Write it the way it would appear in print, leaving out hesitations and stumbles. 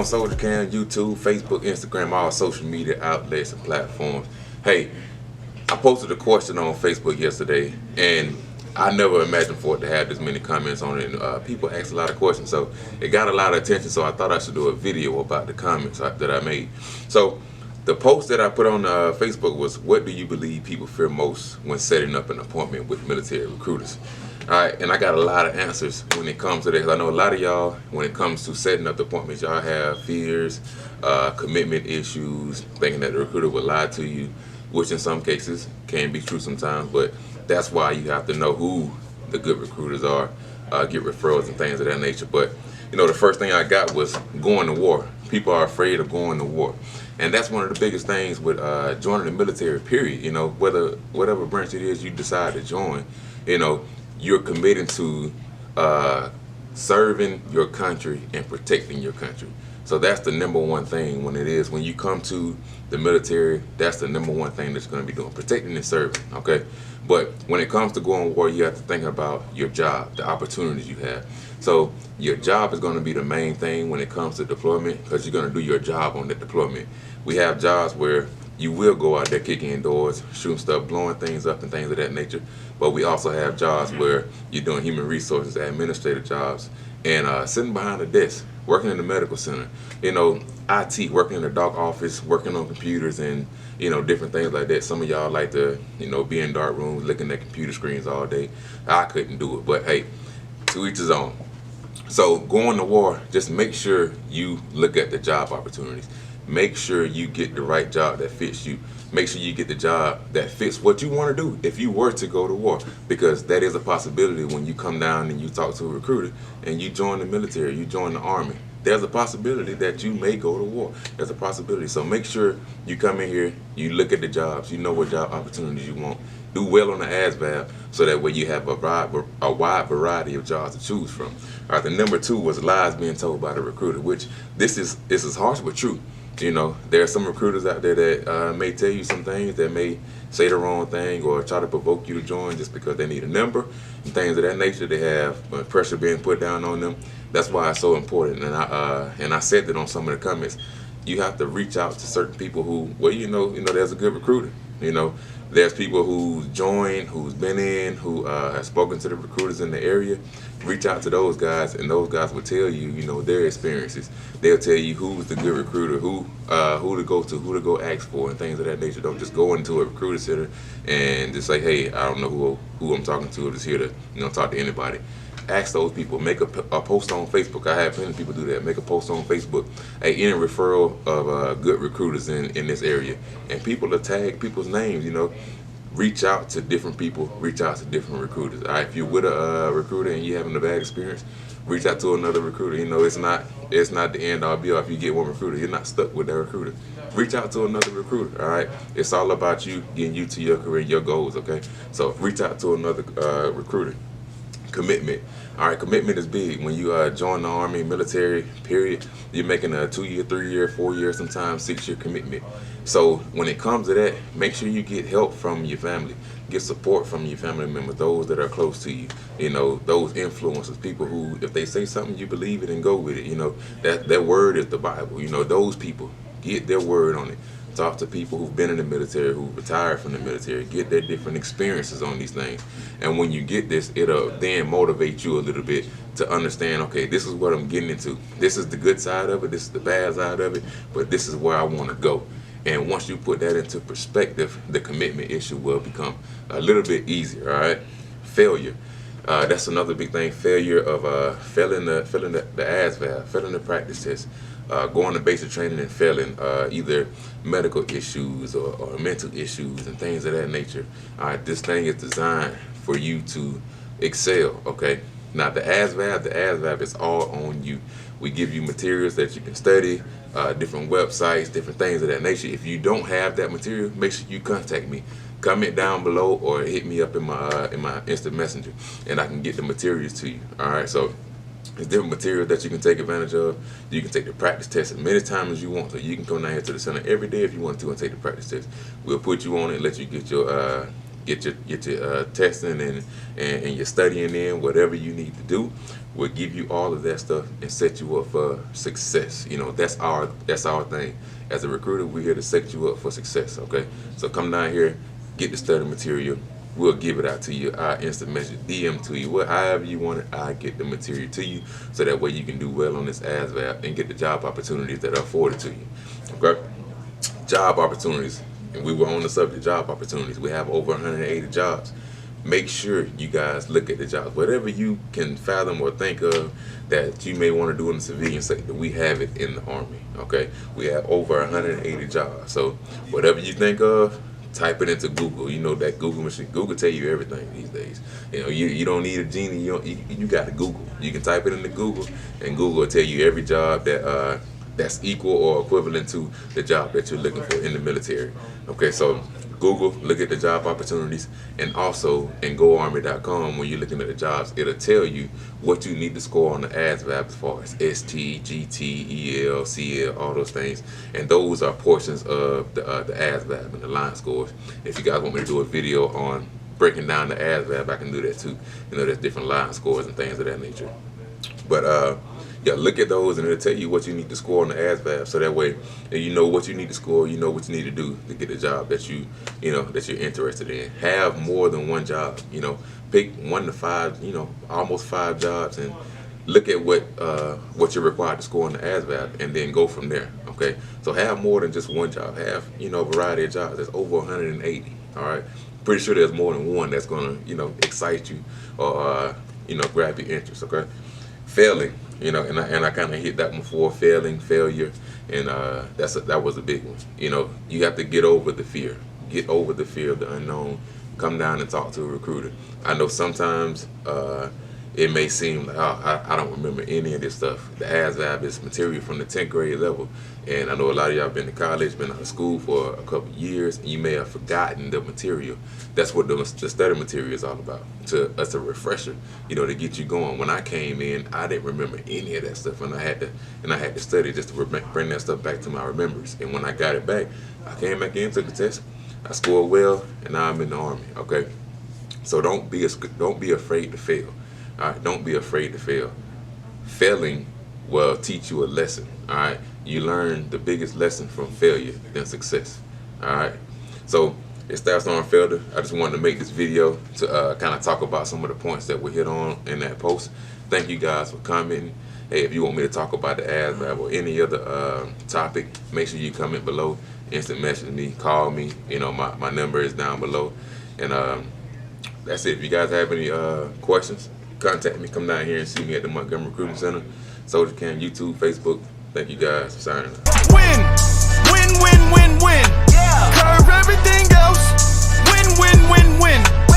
Soldier Cam, YouTube, Facebook, Instagram, all social media outlets and platforms. Hey, I posted a question on Facebook yesterday, and I never imagined for it to have this many comments on it. And, people asked a lot of questions, so it got a lot of attention. So I thought I should do a video about the comments that I made. So the post that I put on Facebook was, "What do you believe people fear most when setting up an appointment with military recruiters?" All right, and I got a lot of answers when it comes to this. I know a lot of y'all, when it comes to setting up the appointments, y'all have fears, commitment issues, thinking that the recruiter will lie to you, which in some cases can be true sometimes, but that's why you have to know who the good recruiters are, get referrals and things of that nature. But the first thing I got was going to war. People are afraid of going to war, and that's one of the biggest things with joining the military. Period. Whatever branch it is you decide to join, you're committed to serving your country and protecting your country. So that's the number one thing when you come to the military. That's the number one thing that's going to be doing, protecting and serving. Okay, but when it comes to going to war, you have to think about your job, the opportunities you have. So your job is going to be the main thing when it comes to deployment, because you're going to do your job on that deployment. We have jobs where you will go out there kicking indoors, shooting stuff, blowing things up and things of that nature. But we also have jobs where you're doing human resources, administrative jobs, and sitting behind a desk, working in the medical center, IT, working in the doc office, working on computers and, different things like that. Some of y'all like to, be in dark rooms looking at computer screens all day. I couldn't do it, but hey, to each his own. So going to war, just make sure you look at the job opportunities. Make sure you get the right job that fits you. Make sure you get the job that fits what you want to do if you were to go to war, because that is a possibility when you come down and you talk to a recruiter and you join the military, you join the Army. There's a possibility that you may go to war. There's a possibility. So make sure you come in here, you look at the jobs, you know what job opportunities you want. Do well on the ASVAB so that way you have a wide variety of jobs to choose from. All right, the number 2 was lies being told by the recruiter, which this is harsh but true. There are some recruiters out there that may tell you some things, that may say the wrong thing or try to provoke you to join just because they need a number and things of that nature. They have pressure being put down on them. That's why it's so important. And I said that on some of the comments. You have to reach out to certain people who, there's a good recruiter. There's people who's joined, who's been in, who have spoken to the recruiters in the area. Reach out to those guys, and those guys will tell you, their experiences. They'll tell you who's the good recruiter, who to go to, who to go ask for, and things of that nature. Don't just go into a recruiter center and just say, hey, I don't know who I'm talking to. I'm just here to talk to anybody. Ask those people. Make a post on Facebook. I have plenty of people do that. Make a post on Facebook. Hey, any referral of good recruiters in this area, and people will tag people's names. Reach out to different people. Reach out to different recruiters. All right, if you're with a recruiter and you're having a bad experience, reach out to another recruiter. It's not the end all be all. If you get one recruiter, you're not stuck with that recruiter. Reach out to another recruiter. All right, it's all about you, getting you to your career, your goals. Okay, so reach out to another recruiter. Commitment. All right, commitment is big. When you join the Army, military, period, you're making a 2-year, 3-year, 4-year, sometimes 6-year commitment. So when it comes to that, make sure you get help from your family. Get support from your family members, those that are close to you. Those influences, people who, if they say something, you believe it and go with it. That word is the Bible. Those people, get their word on it. Talk to people who've been in the military, who retired from the military, get their different experiences on these things. And when you get this, it'll then motivate you a little bit to understand, okay, this is what I'm getting into. This is the good side of it, this is the bad side of it, but this is where I want to go. And once you put that into perspective, the commitment issue will become a little bit easier, all right? Failure. That's another big thing. Failure of failing the ASVAB, failing the practice test. Going to basic training and failing either medical issues or mental issues and things of that nature. All right, this thing is designed for you to excel, okay? Now, the ASVAB is all on you. We give you materials that you can study, different websites, different things of that nature. If you don't have that material, make sure you contact me. Comment down below or hit me up in my instant messenger, and I can get the materials to you. All right, so there's different materials that you can take advantage of. You can take the practice test as many times as you want. So you can come down here to the center every day if you want to and take the practice test. We'll put you on it and let you get get your testing and your studying in, whatever you need to do. We'll give you all of that stuff and set you up for success. You know, that's our thing. As a recruiter, we're here to set you up for success, okay? So come down here, get the study material. We'll give it out to you. I instant message, DM to you, however you want it. I get the material to you, so that way you can do well on this ASVAB and get the job opportunities that are afforded to you. Okay? Job opportunities, and we were on the subject job opportunities. We have over 180 jobs. Make sure you guys look at the jobs. Whatever you can fathom or think of that you may want to do in the civilian sector, we have it in the Army. Okay? We have over 180 jobs. So whatever you think of, type it into Google. You know that Google machine. Google tell you everything these days. You know, you don't need a genie. You got to Google. You can type it into Google, and Google will tell you every job that that's equal or equivalent to the job that you're looking for in the military. Okay, so Google, look at the job opportunities, and also in GoArmy.com, when you're looking at the jobs, it'll tell you what you need to score on the ASVAB as far as ST, GT, EL, CL, all those things, and those are portions of the ASVAB and the line scores. If you guys want me to do a video on breaking down the ASVAB, I can do that too. You know, there's different line scores and things of that nature. But yeah, look at those, and it'll tell you what you need to score on the ASVAB, so that way you know what you need to score, you know what you need to do to get the job that you're interested in. Have more than one job. You know, pick 1 to 5, almost 5 jobs, and look at what you're required to score on the ASVAB, and then go from there. Okay, so have more than just one job. Have a variety of jobs. There's over 180. All right, pretty sure there's more than one that's gonna excite you or grab your interest. Okay, failing. And I kind of hit that one before, failure, and that was a big one. You have to get over the fear. Get over the fear of the unknown. Come down and talk to a recruiter. I know sometimes it may seem like, oh, I don't remember any of this stuff. The ASVAB is material from the 10th grade level, and I know a lot of y'all been to college, been out of school for a couple of years, and you may have forgotten the material. That's what the study material is all about. That's a refresher, to get you going. When I came in, I didn't remember any of that stuff, and I had to study just to bring that stuff back to my remembrance. And when I got it back, I came back in, took the test, I scored well, and now I'm in the Army. Okay, so don't be afraid to fail. All right, don't be afraid to fail. Failing will teach you a lesson. All right, you learn the biggest lesson from failure than success. All right, so it's Staff Sergeant Felder. I just wanted to make this video to kind of talk about some of the points that we hit on in that post. Thank you guys for commenting. Hey, if you want me to talk about the ASVAB or any other topic, make sure you comment below. Instant message me, call me. My number is down below. And that's it. If you guys have any questions, contact me. Come down here and see me at the Montgomery Recruiting Center, Soldier Camp, YouTube, Facebook. Thank you guys for signing up. Win, win, win, win, win. Yeah. Curve everything else. Win, win, win, win.